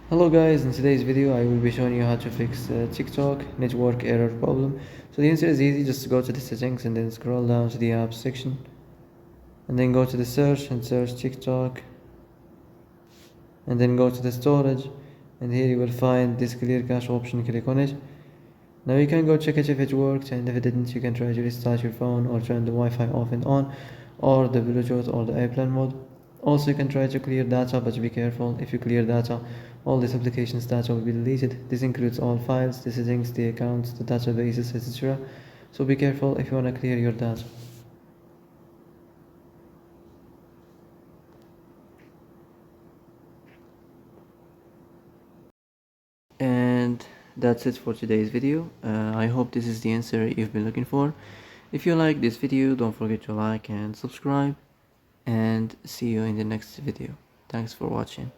Hello guys, in today's video I will be showing you how to fix TikTok network error problem. So the answer is easy, just go to the settings and then scroll down to the apps section and then go to the search and search TikTok and then go to the storage, and here you will find this clear cache option. Click on it. Now you can go check it if it worked, and if it didn't you can try to restart your phone or turn the Wi-Fi off and on, or the Bluetooth or the airplane mode. Also you can try to clear data, but be careful. If you clear data, all this application's data will be deleted. This includes all files, the settings, the accounts, the databases, etc. So be careful if you want to clear your data. And that's it for today's video. I hope this is the answer you've been looking for. If you like this video, don't forget to like and subscribe, and see you in the next video. Thanks for watching.